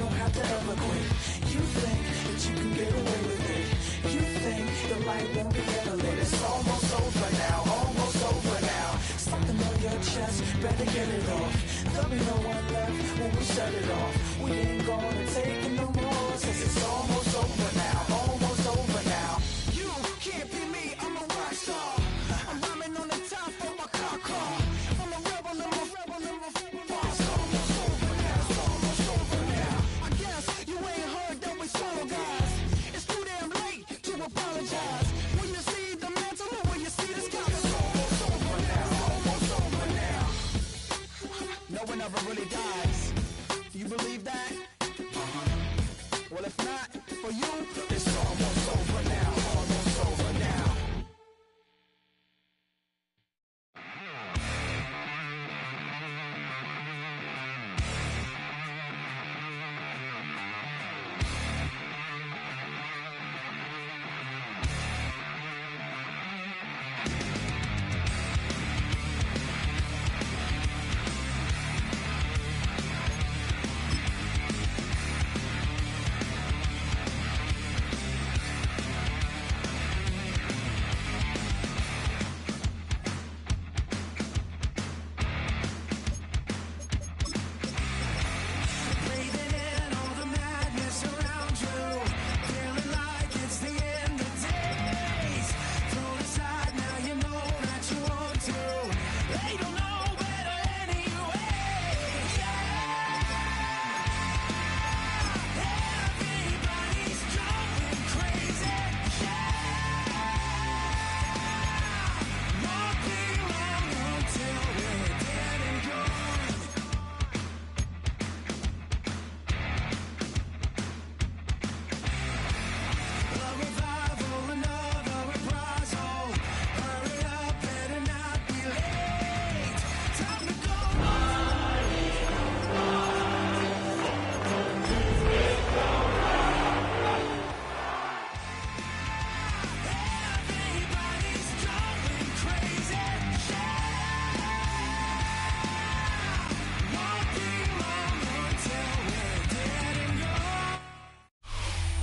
don't have to ever quit. You think that you can get away with it. You think the light won't be ever lit. It's almost over now, almost over now. Something on your chest, better get it off. There'll be no one left when we shut it off. We ain't gonna take it no more, since it's almost over now, almost over now. You can't be me, I'm a rock star. I'm rhyming on the top of my car. I'm a rebel, I'm a rebel, I'm a rebel. It's almost over now, it's almost over now. I guess you ain't heard that we solo guys. It's too damn late to apologize. When you see the mantle or when you see the sky, it's almost over now, almost over now. No one ever really dies. You believe that? Well, if not, for you, it's almost over now, almost over now.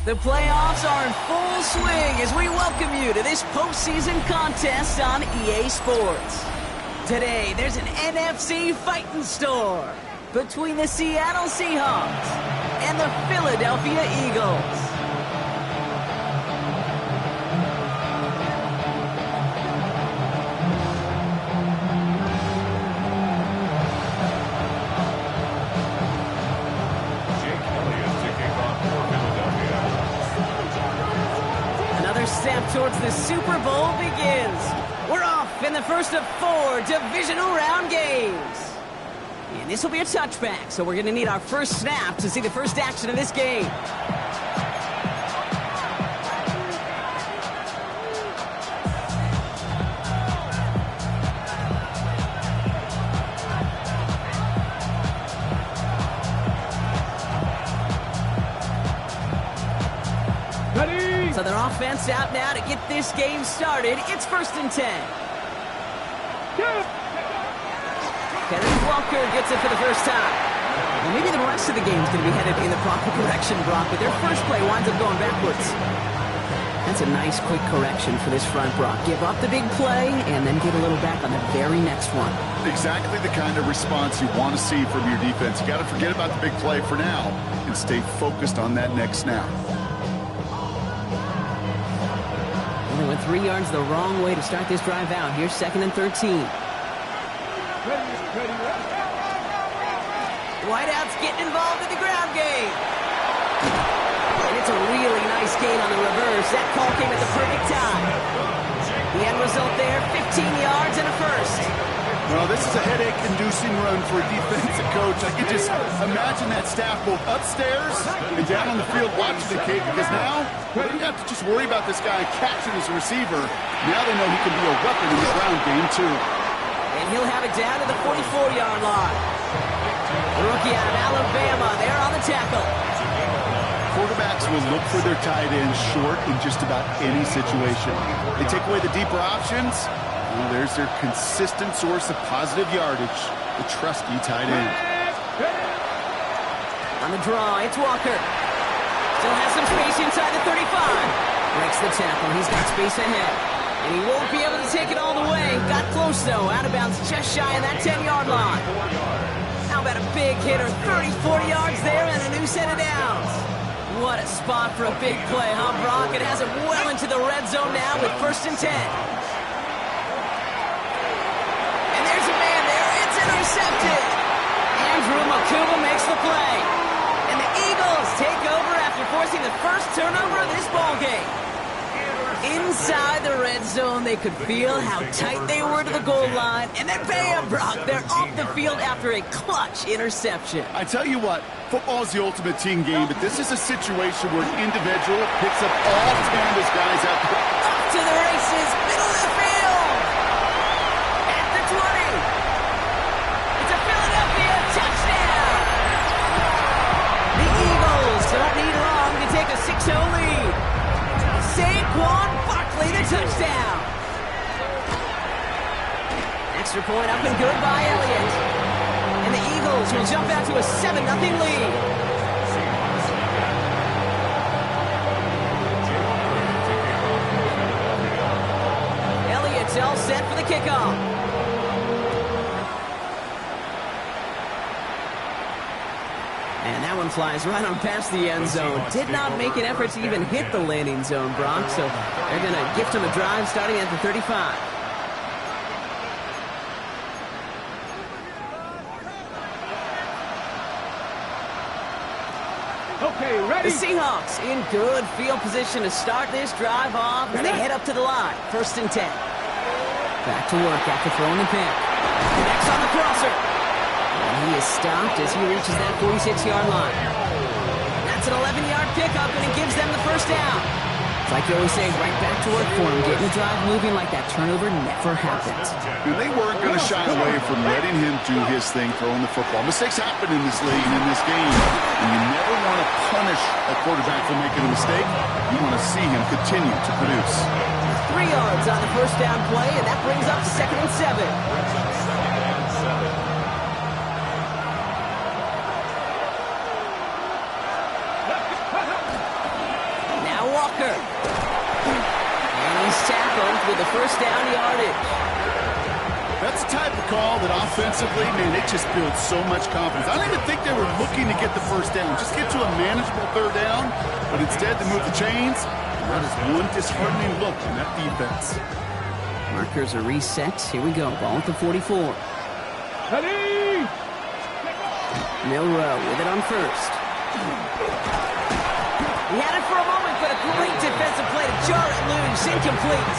The playoffs are in full swing as we welcome you to this postseason contest on EA Sports. Today, there's an NFC fighting store between the Seattle Seahawks and the Philadelphia Eagles. Step towards the Super Bowl begins. We're off in the first of 4 divisional round games. And this will be a touchback, so we're going to need our first snap to see the first action of this game. So their offense out now to get this game started. It's 1st and 10. Kenneth Walker gets it for the first time. Well, maybe the rest of the game is going to be headed in the proper direction, Brock, but their first play winds up going backwards. That's a nice quick correction for this front, Brock. Give up the big play and then get a little back on the very next one. Exactly the kind of response you want to see from your defense. You got to forget about the big play for now and stay focused on that next snap. They went 3 yards the wrong way to start this drive out. Here's 2nd and 13. Whiteout's getting involved in the ground game. And it's a really nice gain on the reverse. That call came at the perfect time. The end result there, 15 yards and a first. Well, this is a headache-inducing run for a defensive coach. I can just imagine that staff both upstairs and down on the field watching the kid, because now they don't have to just worry about this guy catching as a receiver. Now they know he can be a weapon in the ground game, too. And he'll have it down to the 44-yard line. The rookie out of Alabama there on the tackle. Quarterbacks will look for their tight ends short in just about any situation. They take away the deeper options. Well, there's their consistent source of positive yardage, the trusty tight end. On On the draw, it's Walker. Still has some space inside the 35. Breaks the tackle. He's got space ahead. And he won't be able to take it all the way. Got close, though. Out of bounds just shy of that 10-yard line. How about a big hitter? 30, 40 yards there and a new set of downs. What a spot for a big play, huh, Brock? It has him well into the red zone now with 1st and 10. And there's a man there. It's intercepted. Andrew Makuba makes the play. And the Eagles take over after forcing the first turnover of this ballgame. Inside the red zone, they could feel how tight they were to the goal line. And then bam, Brock, they're off the field after a clutch interception. I tell you what, football is the ultimate team game, but this is a situation where an individual picks up all 10 of his guys out there. Off to the races, middle of the field. At the 20. It's a Philadelphia touchdown. The Eagles don't need long to take a 6-0 lead. Saquon Barkley, the touchdown. Extra point up and good by Elliott. And the Eagles will jump out to a 7-0 lead. Elliott's all set for the kickoff. And that one flies right on past the end zone. Did not make an effort to even hit the landing zone, Brock. So they're going to gift him a drive starting at the 35. Okay, ready? The Seahawks in good field position to start this drive off as they head up to the line. 1st and 10. Back to work after throwing the pick. Connects on the crosser. And he is stopped as he reaches that 46-yard line. That's an 11-yard pickup, and it gives them the first down. It's like you always say, right back to work for him, getting the drive moving like that turnover never happened. And they weren't going to shy away from letting him do his thing, throwing the football. Mistakes happen in this league and in this game, and you never want to punish a quarterback for making a mistake. You want to see him continue to produce. 3 yards on the first down play, and that brings up 2nd and 7. Walker. And he's tackled with the first down yardage. That's the type of call that offensively, man, it just builds so much confidence. I don't even think they were looking to get the first down. Just get to a manageable 3rd down, but instead they move the chains. That is one disheartening look in that defense. Markers are reset. Here we go. Ball at the 44. Ready? Milrow with it on 1st. He had it for a moment, but a great defensive play to jar it loose. Incomplete.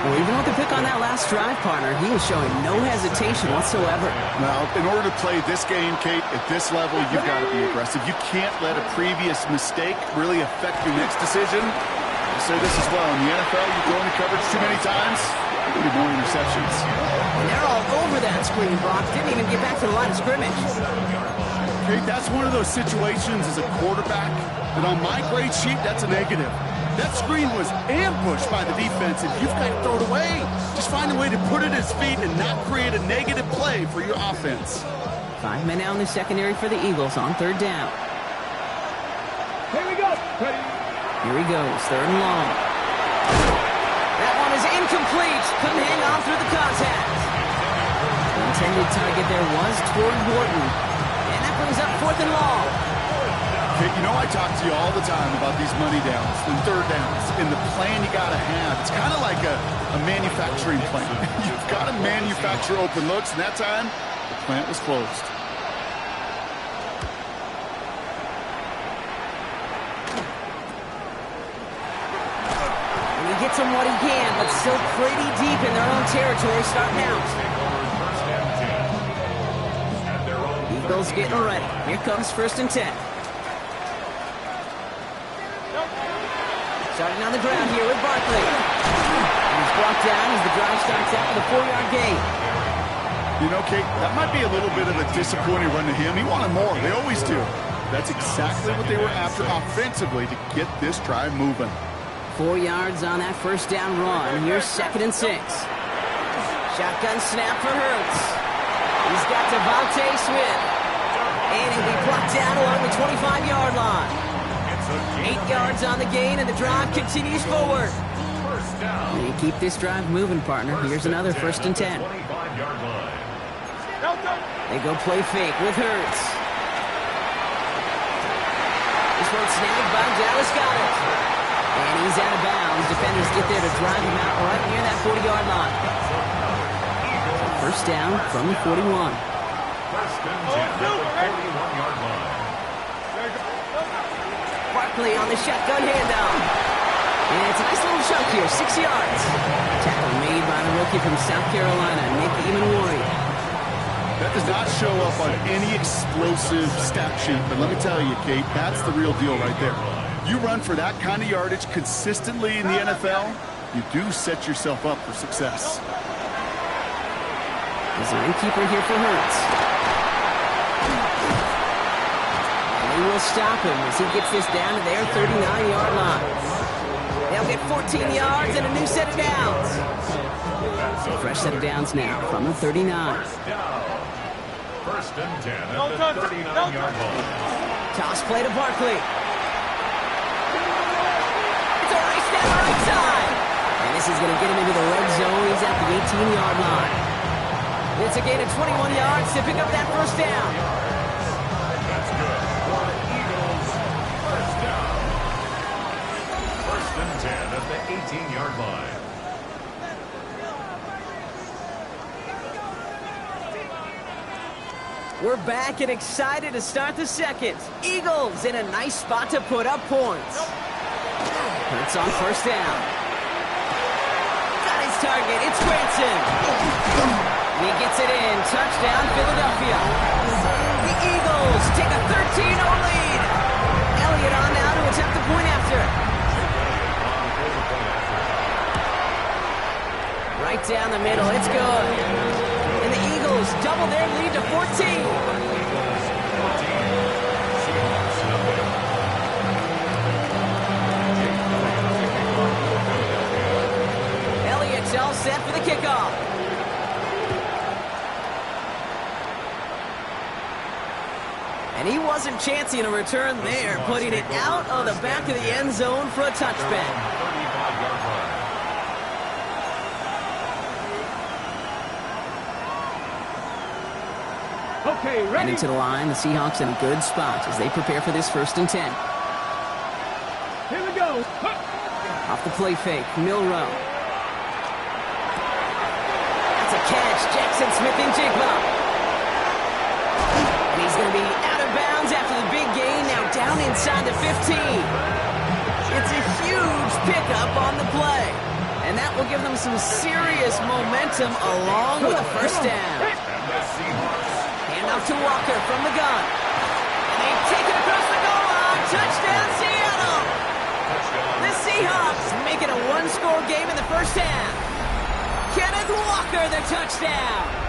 Well, even with the pick on that last drive, partner, he was showing no hesitation whatsoever. Now, in order to play this game, Kate, at this level, you've got to be aggressive. You can't let a previous mistake really affect your next decision. I say this as well. In the NFL, you throw into coverage too many times, you'll get more interceptions. And they're all over that screen, Brock. Didn't even get back to the line of scrimmage. Kate, that's one of those situations as a quarterback that on my grade sheet, that's a negative. That screen was ambushed by the defense, and you've got to throw it away. Just find a way to put it at his feet and not create a negative play for your offense. 5 men out in the secondary for the Eagles on 3rd down. Here we go. Ready? Here he goes, 3rd and long. That one is incomplete. Couldn't hang on through the contact. The intended target there was toward Horton. And that brings up 4th and long. Kate, you know I talk to you all the time about these money downs and 3rd downs and the plan you got to have. It's kind of like a manufacturing plant. You've got to manufacture open looks, and that time, the plant was closed. And he gets him what he can, but still pretty deep in their own territory starting out. Eagles getting ready. Here comes 1st and 10. Starting on the ground here with Barkley. He's brought down as the drive starts out with a 4-yard gain. You know, Kate, that might be a little bit of a disappointing run to him. He wanted more. They always do. That's exactly what they were after offensively to get this drive moving. 4 yards on that first down run. Here's 2nd and 6. Shotgun snap for Hurts. He's got Devontae Smith. And he'll be brought down 25-yard line. 8 yards on the gain, and the drive continues forward. You keep this drive moving, partner. Here's another 1st and 10. They go play fake with Hurts. This one's snagged by Dallas Goedert. And he's out of bounds. Defenders get there to drive him out right near that 40-yard line. First down from the 41. Barkley on the shotgun handoff. And it's a nice little chunk here, 6 yards. Tackle made by the rookie from South Carolina, Nick Emanwori. That does not show up on any explosive stat sheet, but let me tell you, Kate, that's the real deal right there. You run for that kind of yardage consistently in the NFL, you do set yourself up for success. Design keeper here for Hurts. And they will stop him as he gets this down to their 39-yard line. They'll get 14 yards and a new set of downs. Fresh set of downs now from the 39. 1st and 10 at the 39-yard line. Toss play to Barkley. It's a race down the right side. And this is going to get him into the red zone. He's at the 18-yard line. It's a gain of 21 yards to pick up that 1st down. That's good. For the Eagles, 1st down. 1st and 10 at the 18-yard line. We're back and excited to start the 2nd. Eagles in a nice spot to put up points. Hurts on 1st down. Got his target. It's Granson. And he gets it in. Touchdown, Philadelphia. The Eagles take a 13-0 lead. Elliott on now to attempt the point after. Right down the middle. It's good. And the Eagles double their lead to 14. Elliott's all set for the kickoff. And he wasn't chancing a return there, putting it out of the back of the end zone for a touchback. Okay, ready? And into the line, the Seahawks in a good spot as they prepare for this 1st and 10. Here we go. Off the play fake, Milroe. That's a catch, Jackson Smith-Njigba. And he's going to be out of bounds after the big gain, now down inside the 15. It's a huge pickup on the play. And that will give them some serious momentum along with a 1st down. Handoff to Walker from the gun. And they take it across the goal line. Touchdown, Seattle! The Seahawks make it a 1-score game in the 1st half. Kenneth Walker, the touchdown.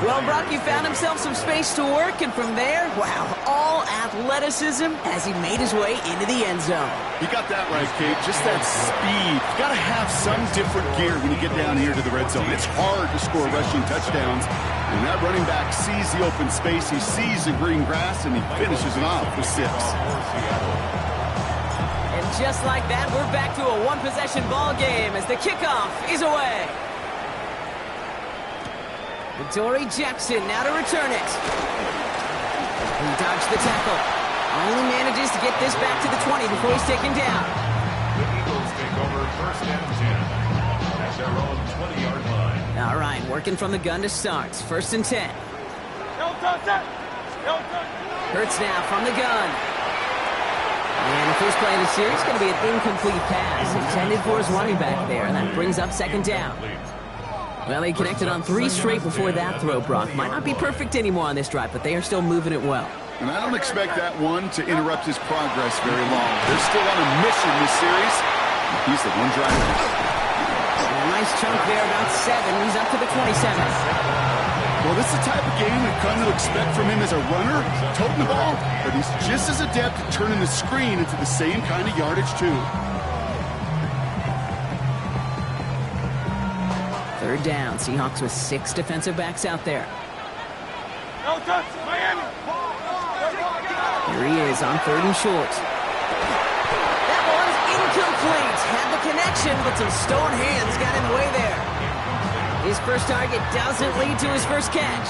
Well, Brock, he found himself some space to work, and from there, wow, all athleticism as he made his way into the end zone. You got that right, Kate. Just that speed. You got to have some different gear when you get down here to the red zone. It's hard to score rushing touchdowns. And that running back sees the open space, he sees the green grass, and he finishes it off with 6. And just like that, we're back to a one-possession ball game as the kickoff is away. Dory Jackson now to return it. He dodged the tackle. Only manages to get this back to the 20 before he's taken down. The Eagles take over 1st and 10 at their own 20-yard line. All right, working from the gun to start. 1st and 10. Hurts now from the gun. And the first play of the series is going to be an incomplete pass intended for his running back there, and that brings up 2nd down. Well, he connected on 3 straight before that throw, Brock. Might not be perfect anymore on this drive, but they are still moving it well. And I don't expect that one to interrupt his progress very long. They're still on a mission this series. He's the one driver. A nice chunk there, about 7. He's up to the 27. Well, this is the type of game we've come to expect from him as a runner, toting the ball, but he's just as adept at turning the screen into the same kind of yardage, too. 3rd down. Seahawks with 6 defensive backs out there. No touch, Miami. Here he is on 3rd and short. That one's incomplete. Had the connection, but some stone hands got in the way there. His first target doesn't lead to his first catch.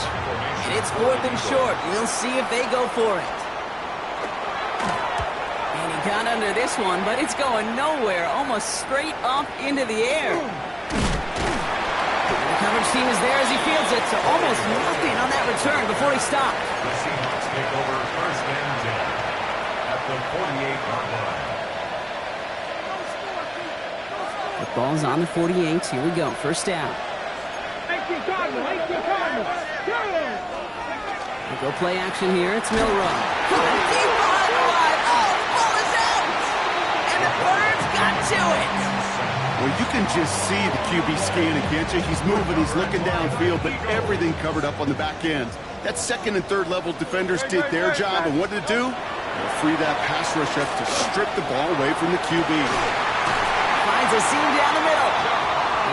And it's 4th and short. We'll see if they go for it. And he got under this one, but it's going nowhere. Almost straight up into the air. The coverage team is there as he fields it, so almost nothing on that return before he stopped. The Seahawks take over 1st and 10 at the 48-yard line. The ball's on the 48. Here we go. First down. 18 Cardinals. 18 Cardinals. We'll go play action here. It's Milroe. Coming deep behind the line. Oh, the ball is out! And the Birds got to it. Well, you can just see the QB scanning, can't you? He's moving, he's looking downfield, but everything covered up on the back end. That 2nd and 3rd level defenders did their job, and what did it do? They'll free that pass rush up to strip the ball away from the QB. Finds a seam down the middle.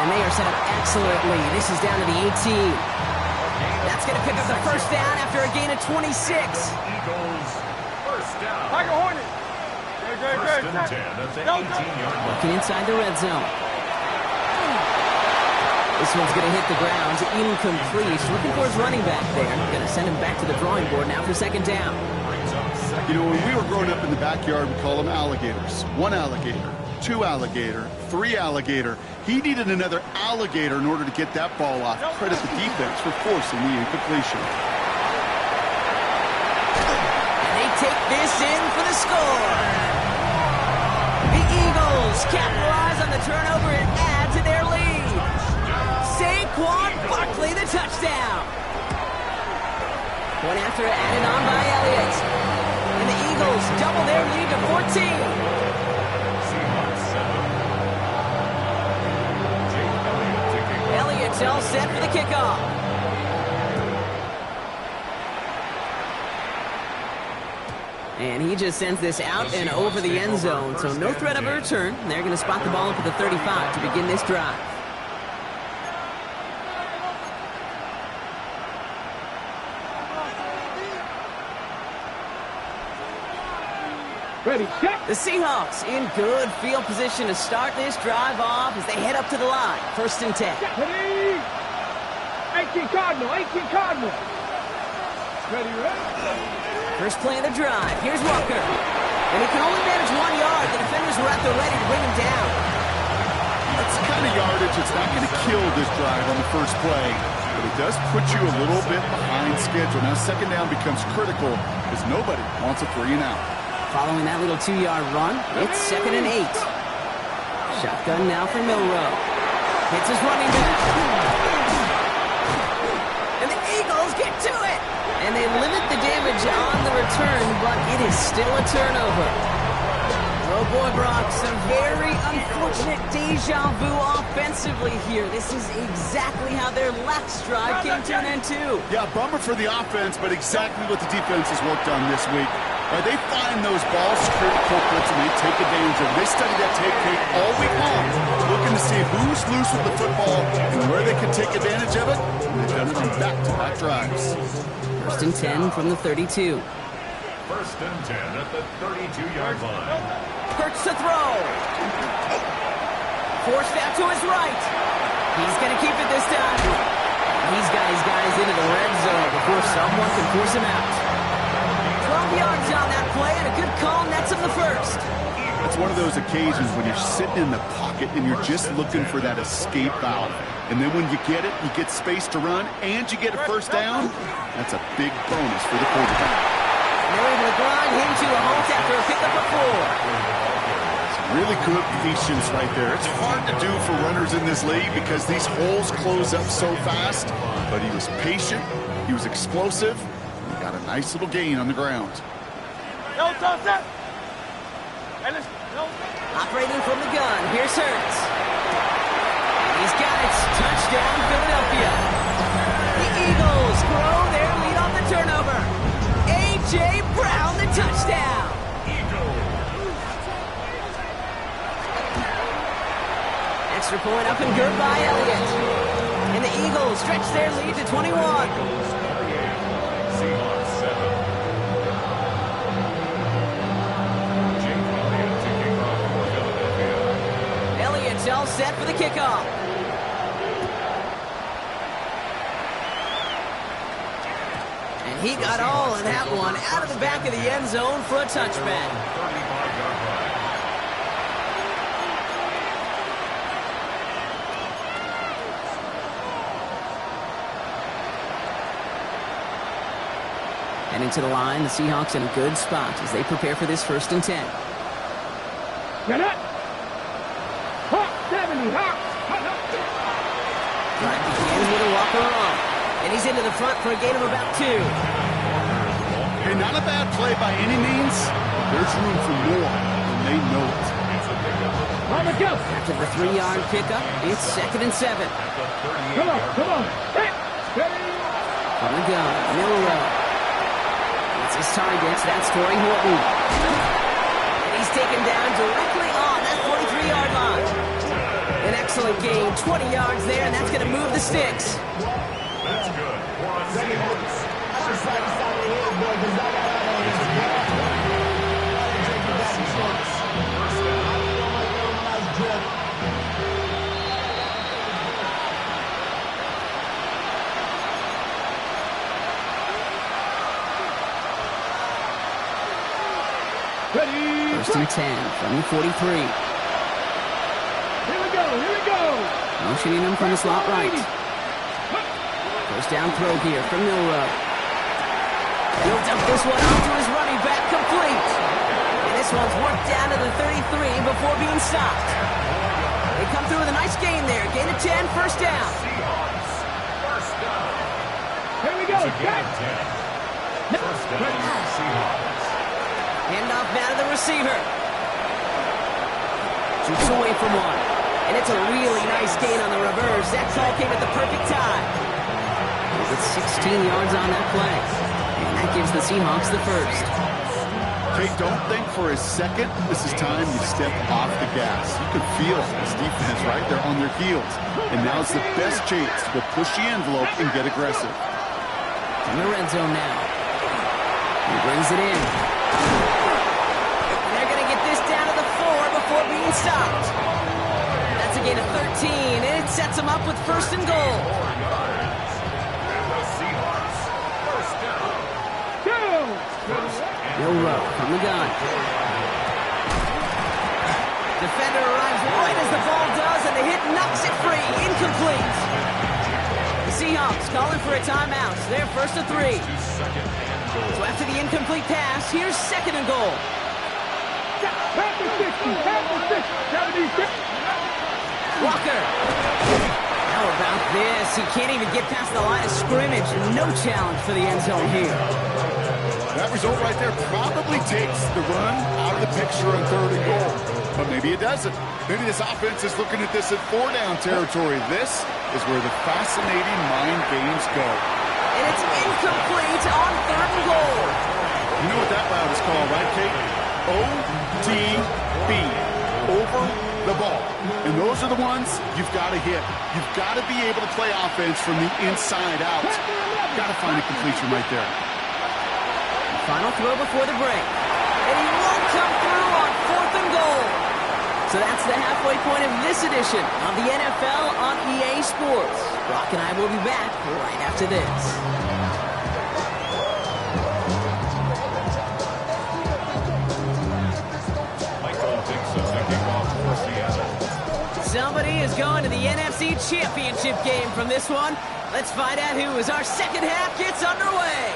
And they are set up excellently. This is down to the 18. That's going to pick up the first down after a gain of 26. Eagles, first down. Tiger Hornet. 1st and 10 at the 18-yard line. Looking inside the red zone. This one's going to hit the ground. Incomplete. Looking for his running back there. Going to send him back to the drawing board now for 2nd down. You know, when we were growing up in the backyard, we call them alligators. 1 alligator, 2 alligator, 3 alligator. He needed another alligator in order to get that ball off. Credit the defense for forcing the incompletion. And they take this in for the score. The Eagles capitalize on the turnover and add to their lead. Saquon Barkley, the touchdown. One after added on by Elliott. And the Eagles double their lead to 14. Seahawks 7. Jake Elliott to kick off. Elliott's all set for the kickoff. And he just sends this out and over the end zone, so no threat of a return. They're going to spot the ball up at the 35 to begin this drive. Ready, check. The Seahawks in good field position to start this drive off as they head up to the line. 1st and 10. Ready. 18 Cardinals. 18 Cardinals. Ready. First play of the drive. Here's Walker. And he can only manage 1 yard. The defenders were out there ready to bring him down. That's the kind of yardage that's not going to kill this drive on the first play, but it does put you a little bit behind schedule. Now 2nd down becomes critical because nobody wants a 3 and out. Following that little 2-yard run, it's 2nd and 8. Shotgun now for Milroe. Hits his running back. And the Eagles get to it. And they limit the damage on the return, but it is still a turnover. Oh boy, Brock, some very unfortunate deja vu offensively here. This is exactly how their last drive came to an end too. Yeah, bummer for the offense, but exactly what the defense has worked on this week. They find those ball security culprits and they take advantage of it. They study that tape all week long, looking to see who's loose with the football and where they can take advantage of it. And they've done it on back-to-back drives. 1st and 10 from the 32. 1st and 10 at the 32-yard line. Hurts to throw. Forced out to his right. He's going to keep it this time. He's got his guys into the red zone before someone can force him out. 12 yards on that play, and a good call nets him the first. It's one of those occasions when you're sitting in the pocket and you're just looking for that escape valve. And then when you get it, you get space to run, and you get a first down. That's a big bonus for the quarterback. They're able to grind him to a halt after a pickup of 4. Really good patience right there. It's hard to do for runners in this league because these holes close up so fast. But he was patient, he was explosive, and he got a nice little gain on the ground. Operating from the gun, here's Hurts. He's got it. Touchdown, Philadelphia. The Eagles grow their lead on the turnover. A.J. Brown, the touchdown. Extra point up and good by Elliott. And the Eagles stretch their lead to 21. Seahawks 7. kickoff. And he got all of that one out of the back of the end zone for a touchback. 35-yard line. Heading to the line, the Seahawks in a good spot as they prepare for this 1st and 10. Get it! Hawk 70, Hawk! Drive begins with a Walker run. And he's into the front for a gain of about 2. Hey, not a bad play by any means. There's room for more, and they know it. On the go! After the 3-yard pickup, it's 2nd and 7. Come on, come on! Hit! Ready! From the gun, Milrow. It's his targets, that's Torrey Horton. And he's taken down directly on that 43-yard line. An excellent gain, 20 yards there, and that's going to move the sticks. That's good. For a Seahawks. Ready! 1st and 10 from the 43. Here we go, here we go! Motioning him from the slot right. 1st down throw here from Milrow. He'll dump this one off to his running back, complete. And this one's worked down to the 33 before being stopped. They come through with a nice gain there. Gain of 10, 1st down. Seahawks. First down. Here we go! It's a gain Get! of 10. First down, Seahawks. Handoff now to the receiver. Shoots away from one. And it's a really nice gain on the reverse. That call came at the perfect time. With 16 yards on that play. And that gives the Seahawks the 1st. Hey, don't think for a second this is time you step off the gas. You can feel this defense right there on their heels. And now's the best chance to go push the envelope and get aggressive. In the red zone now. He brings it in. And they're going to get this down to the 4 before being stopped. That's a gain of 13, and it sets them up with 1st and goal. Milrow from the gun. Defender arrives right as the ball does, and the hit knocks it free. Incomplete. The Seahawks calling for a timeout. They're 1st and 3. So after the incomplete pass, here's 2nd and goal. Half the 60, 76. Walker. How about this? He can't even get past the line of scrimmage. No challenge for the end zone here. That result right there probably takes the run out of the picture on 3rd and goal. But maybe it doesn't. Maybe this offense is looking at this at 4-down territory. This is where the fascinating mind games go. And it's incomplete on 3rd and goal. You know what that route is called, right, Kate? ODB. Over the ball. And those are the ones you've got to hit. You've got to be able to play offense from the inside out. Got to find a completion right there. Final throw before the break. And he won't come through on 4th and goal. So that's the halfway point of this edition of the NFL on EA Sports. Brock and I will be back right after this. Michael Dixon to kick off for Seattle. Somebody is going to the NFC Championship game from this one. Let's find out who as our second half gets underway.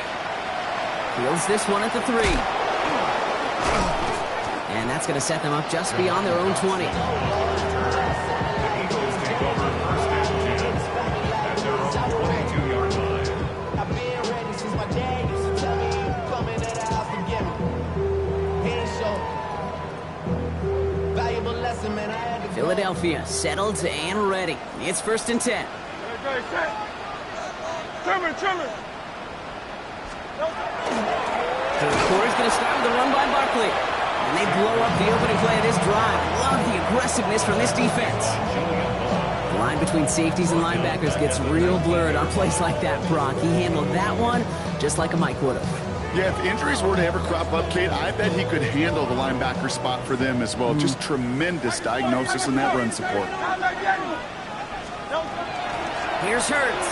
Fields this one at the 3. And that's going to set them up just beyond their own 20. The Eagles take over 1st and 10 at their own 22-yard line. I've been ready since my dad used to tell me, come in the house and get me. He ain't so valuable lesson, man. I had to Philadelphia settled and ready. It's 1st and 10. Okay, set. Trimmer. Third quarter's going to start with a run by Barkley. And they blow up the opening play of this drive. Love the aggressiveness from this defense. The line between safeties and linebackers gets real blurred on plays like that, Brock. He handled that one just like a Mike would have. Yeah, if injuries were to ever crop up, Kate, I bet he could handle the linebacker spot for them as well. Just tremendous diagnosis in that run support. Here's Hurts.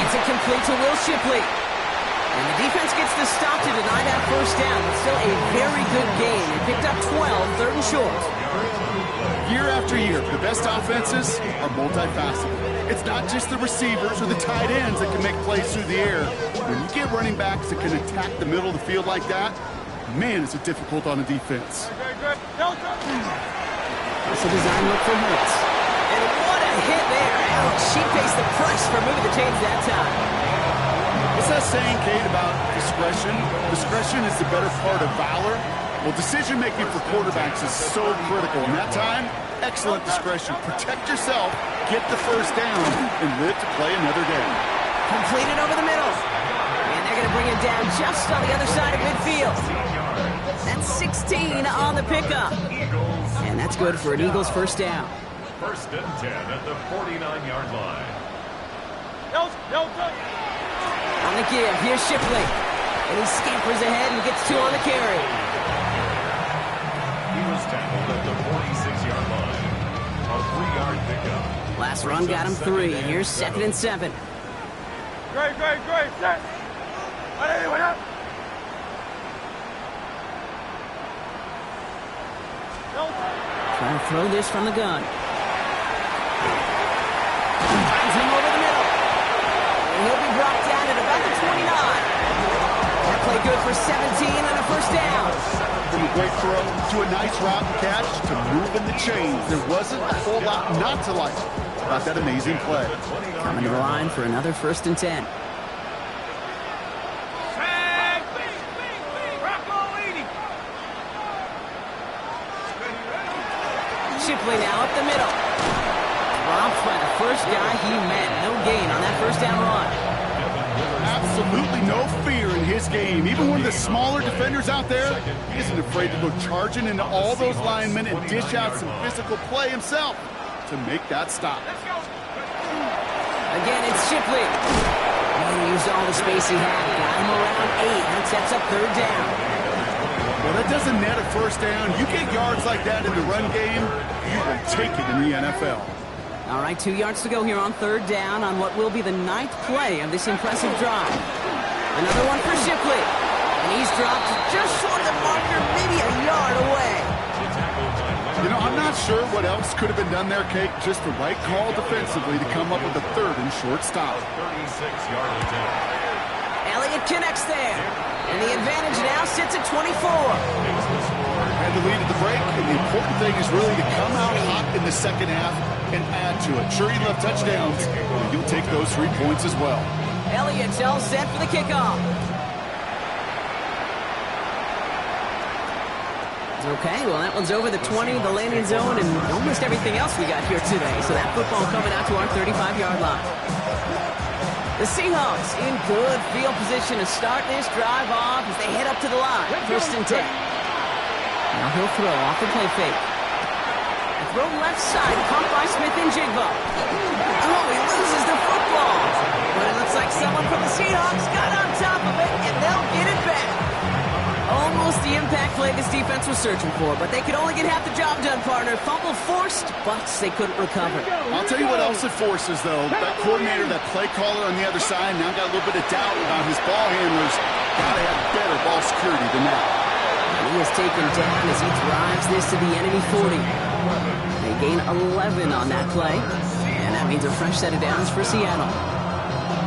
It's a complete to Will Shipley. And the defense gets the stop to deny that first down. But still a very good game. It picked up 12, third and short. Year after year, the best offenses are multifaceted. It's not just the receivers or the tight ends that can make plays through the air. When you get running backs that can attack the middle of the field like that, man, is it difficult on the defense. It's a design look for Hurts. And what a hit there. Ouch, she faced the press for moving the chains that time. What's that saying, Kate, about discretion? Discretion is the better part of valor. Well, decision-making for quarterbacks is so critical. In that time, excellent discretion. Protect yourself, get the first down, and live to play another day. Completed over the middle. And they're going to bring it down just on the other side of midfield. That's 16 on the pickup. And that's good for an Eagles first down. First and 10 at the 49-yard line. On the give, here's Shipley. And he scampers ahead and gets 2 on the carry. He was tackled at the 46-yard line. A 3-yard pickup. Last run got him 3. Here's 2nd and 7. Great. Set. Trying to throw this from the gun. Finds him over the middle. And he'll be brought down at about the 29. That play good for 17 and a first down. From a great throw to a nice route and catch to moving the chains. There wasn't a whole lot not to like about that amazing play. Coming to the line for another 1st and 10. Shipley now up the middle. Dropped by the first guy he met. No gain on that first down run. Absolutely no fear in his game. Even one of the smaller defenders out there, he isn't afraid to go charging into all those linemen and dish out some physical play himself to make that stop. Again, it's Shipley. And he used all the space he had. Got him around 8. That sets up 3rd down. Well, that doesn't net a first down. You get yards like that in the run game, you will take it in the NFL. All right, 2 yards to go here on 3rd down on what will be the 9th play of this impressive drive. Another one for Shipley. And he's dropped just short of the marker, maybe a yard away. You know, I'm not sure what else could have been done there, Kate. Just the right call defensively to come up with a 3rd and short stop. 36-yard attempt. Elliott connects there. And the advantage now sits at 24. Had the lead at the break, and the important thing is really to come out hot in the second half and add to it. Sure, you love touchdowns, but you'll take those 3 points as well. Elliott's all set for the kickoff. Okay, well, that one's over the 20, the landing zone, and almost everything else we got here today. So that football coming out to our 35-yard line. The Seahawks in good field position to start this drive off as they head up to the line. 1st and 10. Now he'll throw off the play fake. The throw left side, caught by Smith and Jigba. Oh, he loses the football. But it looks like someone from the Seahawks got on top of it, and they'll get it back. Almost the impact play this defense was searching for, but they could only get half the job done, partner. Fumble forced, but they couldn't recover. I'll tell you what else it forces, though. That coordinator, that play caller on the other side, now got a little bit of doubt about his ball handlers. Got to have better ball security than that. And he is taken down as he drives this to the enemy 40. They gain 11 on that play, and that means a fresh set of downs for Seattle.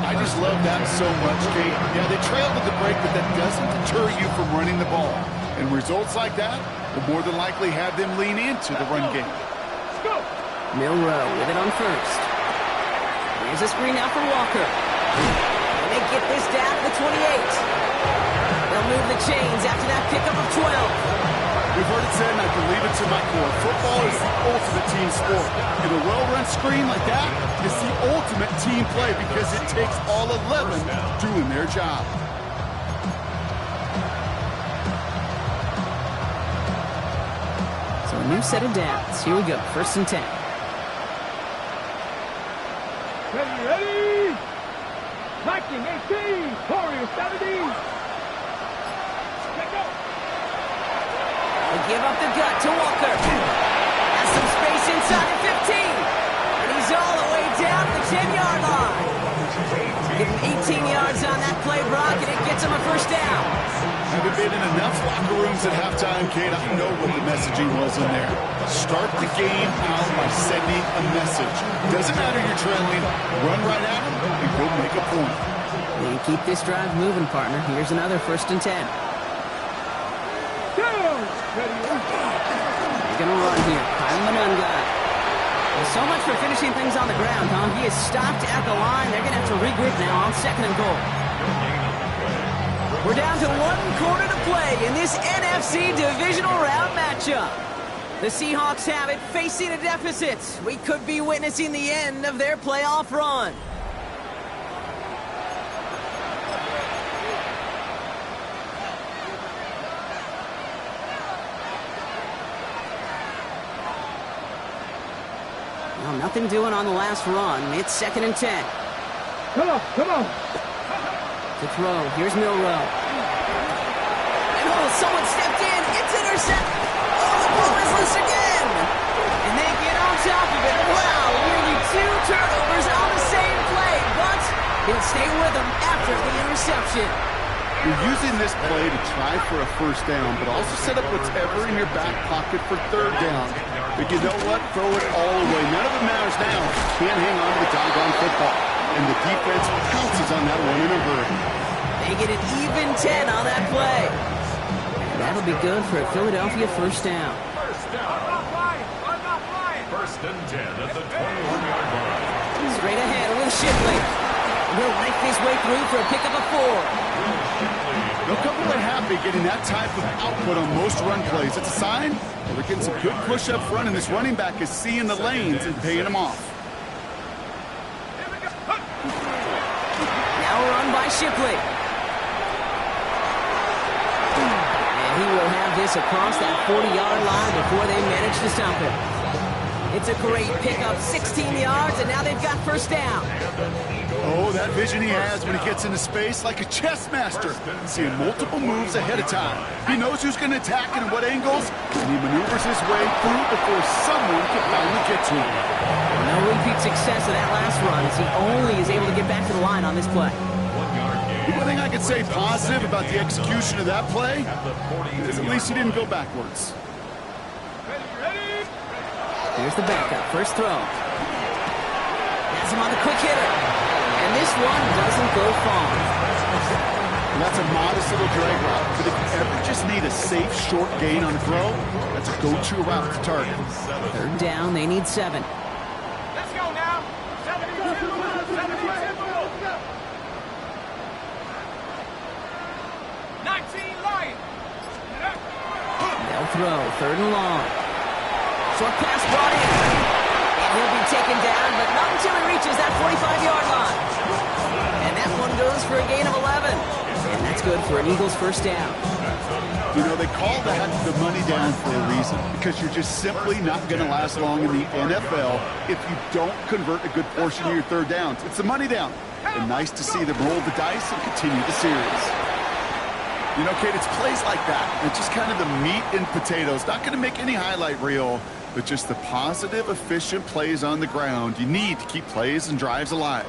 I just love that so much, Kate. Yeah, they trailed at the break, but that doesn't deter you from running the ball. And results like that will more than likely have them lean into the run game. Milroe with it on 1st. Here's a screen now for Walker. And they get this down to the 28. They'll move the chains after that pickup of 12. We've heard it said, and I believe it to my core, football is the ultimate team sport. And a well-run screen like that is the ultimate team play because it takes all 11 doing their job. So a new set of downs. Here we go, 1st and 10. Ready! Viking 18, Warrior 17. They give up the gut to Walker. Has some space inside the 15. yards on that play, Brock, and it gets him a first down. Haven't been in enough locker rooms at halftime, Kate. I know what the messaging was in there. Start the game out by sending a message. Doesn't matter you're trailing. Run right at them and go make a point. They keep this drive moving, partner. Here's another 1st and 10. They're going to run here. Kyle Monunga. Well, so much for finishing things on the ground, huh? He is stopped at the line. They're going to have to regroup now on 2nd and goal. We're down to 1 quarter to play in this NFC divisional round matchup. The Seahawks have it, facing a deficit. We could be witnessing the end of their playoff run. Well, nothing doing on the last run. It's 2nd and 10. Come on, come on. To throw. Here's Milrow. And someone stepped in. It's intercepted. Oh, the ball is loose again. And they get on top of it. Wow, nearly 2 turnovers on the same play. But he'll stay with them after the interception. You're using this play to try for a first down, but also set up whatever in your back pocket for 3rd down. But you know what? Throw it all away. None of it matters now. You can't hang on to the doggone football. And the defense pounces on that one in a hurry. They get an even 10 on that play. And that'll be good for a Philadelphia first down. First down. I'm not flying. 1st and 10 at the 21-yard line. Straight ahead with Shipley. He'll make his way through for a pickup of 4. They'll come away happy getting that type of output on most run plays. It's a sign that they're getting some good push up front, and this running back is seeing the lanes and paying them off. Now a run by Shipley. And he will have this across that 40-yard line before they manage to stop him. It's a great pickup, 16 yards, and now they've got first down. Oh, that vision he has when he gets into space like a chess master. Seeing multiple moves ahead of time. He knows who's going to attack and in what angles, and he maneuvers his way through before someone can finally get to him. No repeat success of that last run as he only is able to get back to the line on this play. The one thing I could say positive about the execution of that play is at least he didn't go backwards. Here's the backup. First throw. Has him on the quick hitter. And this one doesn't go far. And that's a modest little drag route. But if you ever just need a safe, short gain on a throw, that's a go-to route to target. 3rd down. They need 7. Let's go now. 19 Lions. They'll throw. 3rd and long. Short pass brought in. And he'll be taken down, but not until he reaches that 45-yard line. And that one goes for a gain of 11. And that's good for an Eagles first down. You know, they call that the money down for a reason, because you're just simply not going to last long in the NFL if you don't convert a good portion of your 3rd downs. It's the money down. And nice to see them roll the dice and continue the series. You know, Kate, it's plays like that. It's just kind of the meat and potatoes. Not going to make any highlight reel, but just the positive, efficient plays on the ground. You need to keep plays and drives alive.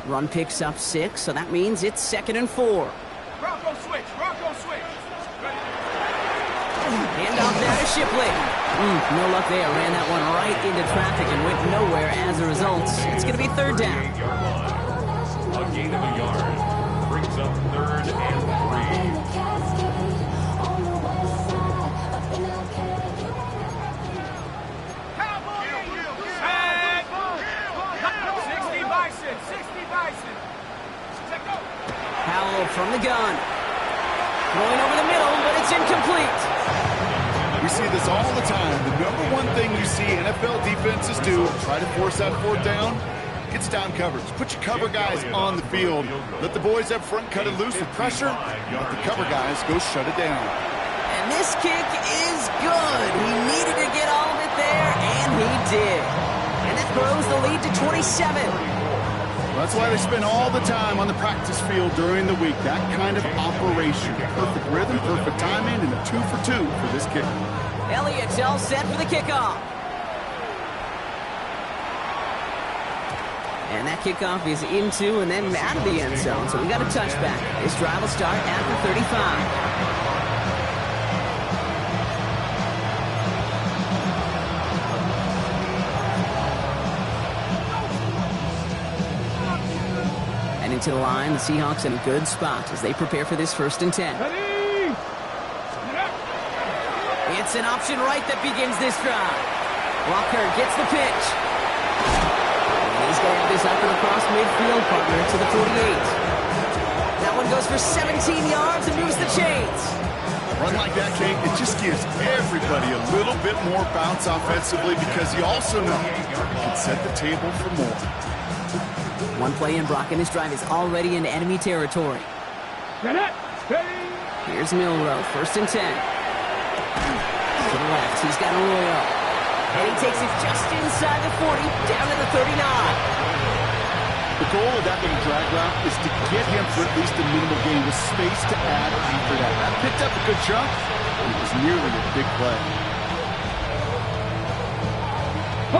Run picks up 6, so that means it's 2nd and 4. Bronco switch. Hand off there to Shipley. No luck there. Ran that one right into traffic and went nowhere as a result. It's going to be 3rd down. A gain of a yard. Brings up 3rd and 60 Bison. Powell from the gun. Throwing over the middle, but it's incomplete. We see this all the time. The number one thing you see NFL defenses do, try to force that 4th down, gets down coverage. Put your cover guys on the field. Let the boys up front cut it loose with pressure. Let the cover guys go shut it down. And this kick is good. He needed to get all of it there, and he did. And that grows the lead to 27. That's why they spend all the time on the practice field during the week. That kind of operation. Perfect rhythm, perfect timing, and a 2-for-2 for this kicker. Elliott's all set for the kickoff. And that kickoff is into and then out of the end zone. So we got a touchback. This drive will start at the 35. To the line, the Seahawks in a good spot as they prepare for this 1st and 10. It's an option right that begins this drive. Walker gets the pitch. And he's going to have this up and across midfield, partner to the 48. That one goes for 17 yards and moves the chains. A run like that, Kate, it just gives everybody a little bit more bounce offensively because you also know you can set the table for more. One play in, Brock, and this drive is already into enemy territory. Here's Milroe, 1st and 10. To the left, he's got Arroyo. And he takes it just inside the 40, down to the 39. The goal of that little drag route is to get him for at least a minimal gain with space to add after that. That picked up a good chunk, and it was nearly a big play.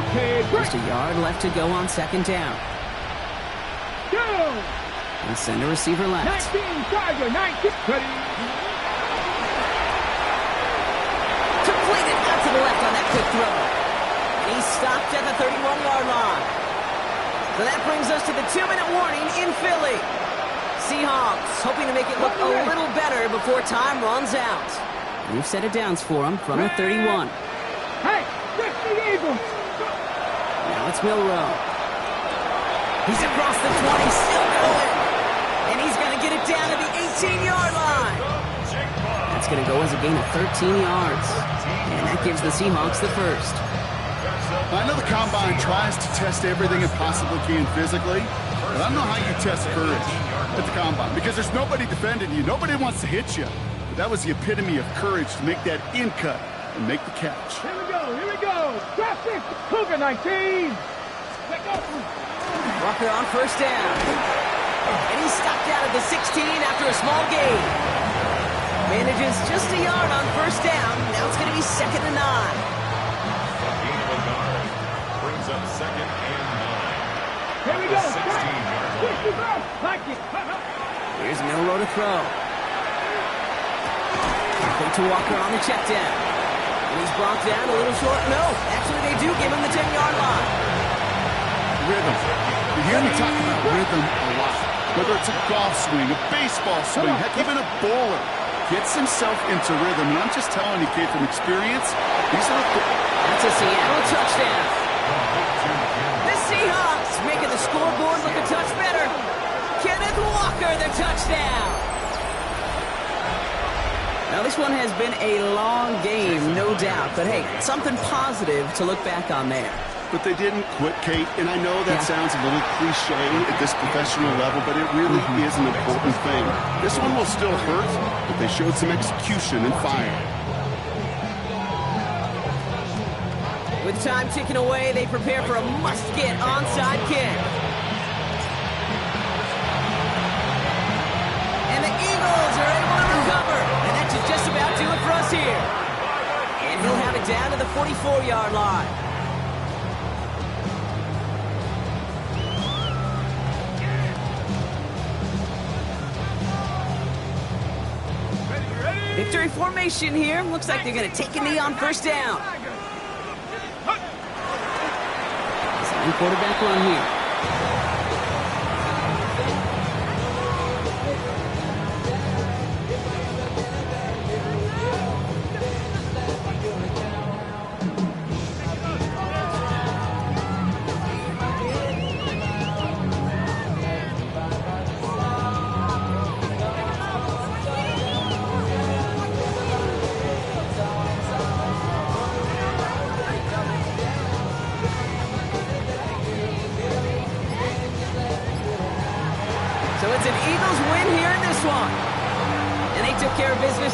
Okay, Just a yard left to go on 2nd down. And send a receiver left. 19, Tiger, 19, ready. Completed out to the left on that quick throw. And he's stopped at the 31-yard line. So that brings us to the 2-minute warning in Philly. Seahawks hoping to make it look a little better before time runs out. We've set it downs for him from the 31. Hey, that's the Eagles. Now it's Milroe. He's across the 20, still going. And he's going to get it down to the 18-yard line. That's going to go as a gain of 13 yards. And that gives the Seahawks the 1st. I know the Combine tries to test everything it possibly can physically, but I don't know how you test courage at the Combine because there's nobody defending you. Nobody wants to hit you. But that was the epitome of courage to make that in cut and make the catch. Here we go. Traffic, Cougar 19. Let go. Walker on 1st down. And he's stopped out at the 16 after a small gain. Manages just a yard on 1st down. Now it's going to be 2nd and 9. Gain of a yard brings up 2nd and 9. Here we go. 16-yard line. Like it. Here's Milroe to throw. Quick to Walker on the check down. And he's brought down a little short. No, actually they do give him the 10-yard line. Rhythm. You hear me talk about rhythm a lot. Whether it's a golf swing, a baseball swing, heck, even a bowler gets himself into rhythm. And I'm just telling you, kid, from experience, these are the... That's a Seattle touchdown. The Seahawks making the scoreboard look a touch better. Kenneth Walker, the touchdown. Now, this one has been a long game, no doubt. But, hey, something positive to look back on there. But they didn't quit, Kate, and I know that sounds a little cliche at this professional level, but it really is an important thing. This one will still hurt, but they showed some execution and fire. With time ticking away, they prepare for a must-get onside kick. And the Eagles are able to recover, and that should just about do it for us here. And he'll have it down to the 44-yard line. Victory formation here. Looks like they're going to take a knee on 1st down. Second quarterback run here. So it's an Eagles win here in this one. And they took care of business